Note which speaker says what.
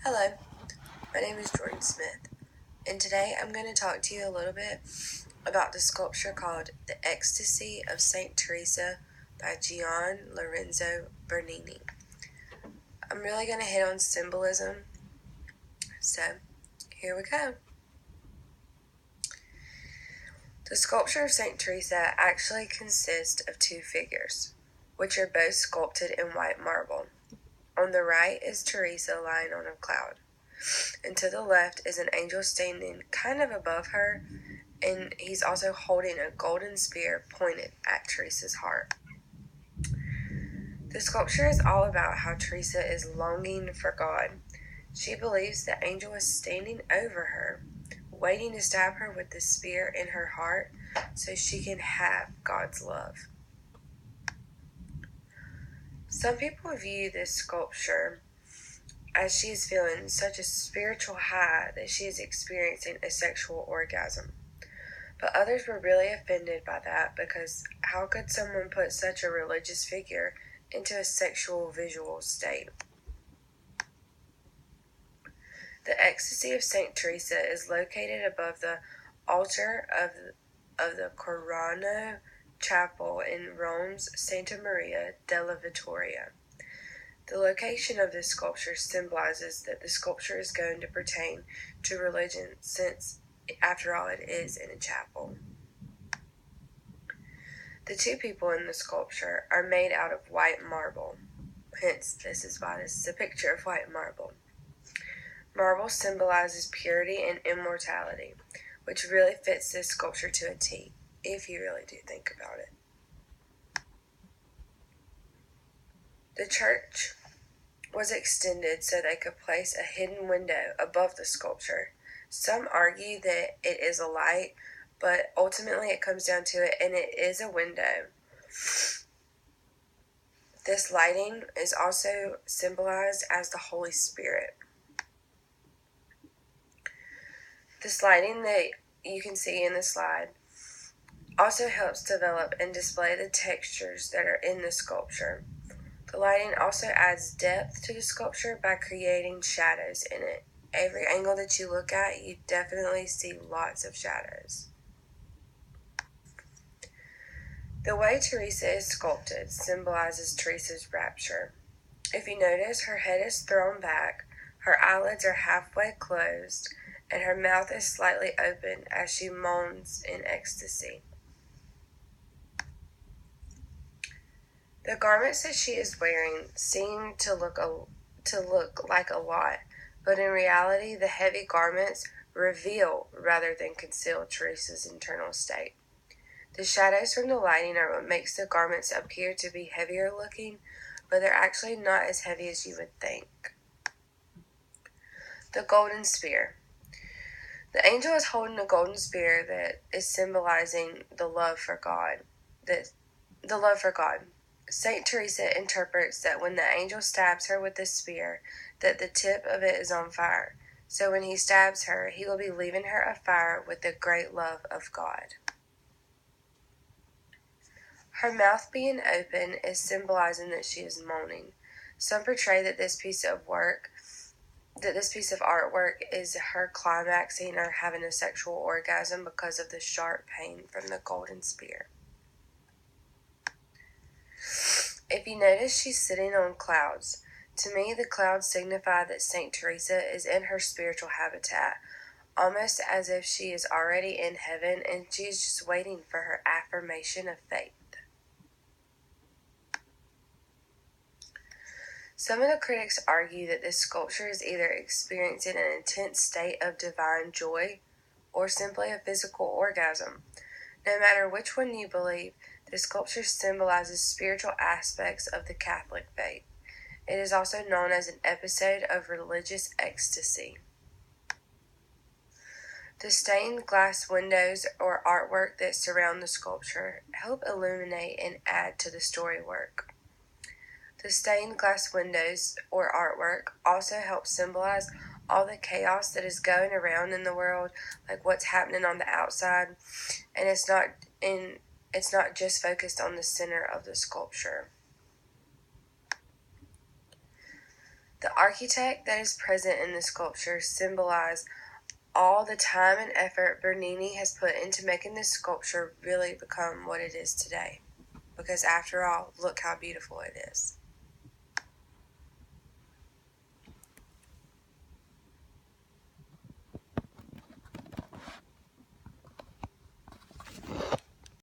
Speaker 1: Hello, my name is Jordan Smith, and today I'm going to talk to you a little bit about the sculpture called The Ecstasy of St. Teresa by Gian Lorenzo Bernini. I'm really going to hit on symbolism, so here we go. The sculpture of St. Teresa actually consists of two figures, which are both sculpted in white marble. On the right is Teresa lying on a cloud, and to the left is an angel standing kind of above her, and he's also holding a golden spear pointed at Teresa's heart. The sculpture is all about how Teresa is longing for God. She believes the angel is standing over her, waiting to stab her with the spear in her heart so she can have God's love. Some people view this sculpture as she is feeling such a spiritual high that she is experiencing a sexual orgasm. But others were really offended by that because how could someone put such a religious figure into a sexual visual state? The Ecstasy of St. Teresa is located above the altar of the Corano Chapel in Rome's Santa Maria della Vittoria. The location of this sculpture symbolizes that the sculpture is going to pertain to religion since, after all, it is in a chapel. The two people in the sculpture are made out of white marble. Hence, this is why this is a picture of white marble. Marble symbolizes purity and immortality, which really fits this sculpture to a T, if you really do think about it. The church was extended so they could place a hidden window above the sculpture. Some argue that it is a light, but ultimately it comes down to it, and it is a window. This lighting is also symbolized as the Holy Spirit. This lighting that you can see in the slide also helps develop and display the textures that are in the sculpture. The lighting also adds depth to the sculpture by creating shadows in it. Every angle that you look at, you definitely see lots of shadows. The way Teresa is sculpted symbolizes Teresa's rapture. If you notice, her head is thrown back, her eyelids are halfway closed, and her mouth is slightly open as she moans in ecstasy. The garments that she is wearing seem to look like a lot, but in reality, the heavy garments reveal rather than conceal Teresa's internal state. The shadows from the lighting are what makes the garments appear to be heavier looking, but they're actually not as heavy as you would think. The golden spear. The angel is holding a golden spear that is symbolizing the love for God. Saint Teresa interprets that when the angel stabs her with the spear, that the tip of it is on fire. So when he stabs her, he will be leaving her afire with the great love of God. Her mouth being open is symbolizing that she is moaning. Some portray that this piece of artwork is her climaxing or having a sexual orgasm because of the sharp pain from the golden spear. If you notice, she's sitting on clouds. To me, the clouds signify that St. Teresa is in her spiritual habitat, almost as if she is already in heaven and she's just waiting for her affirmation of faith. Some of the critics argue that this sculpture is either experiencing an intense state of divine joy or simply a physical orgasm. No matter which one you believe, the sculpture symbolizes spiritual aspects of the Catholic faith. It is also known as an episode of religious ecstasy. The stained glass windows or artwork that surround the sculpture help illuminate and add to the storywork. The stained glass windows or artwork also help symbolize all the chaos that is going around in the world, like what's happening on the outside, and it's not just focused on the center of the sculpture. The architect that is present in the sculpture symbolize all the time and effort Bernini has put into making this sculpture really become what it is today. Because after all, look how beautiful it is.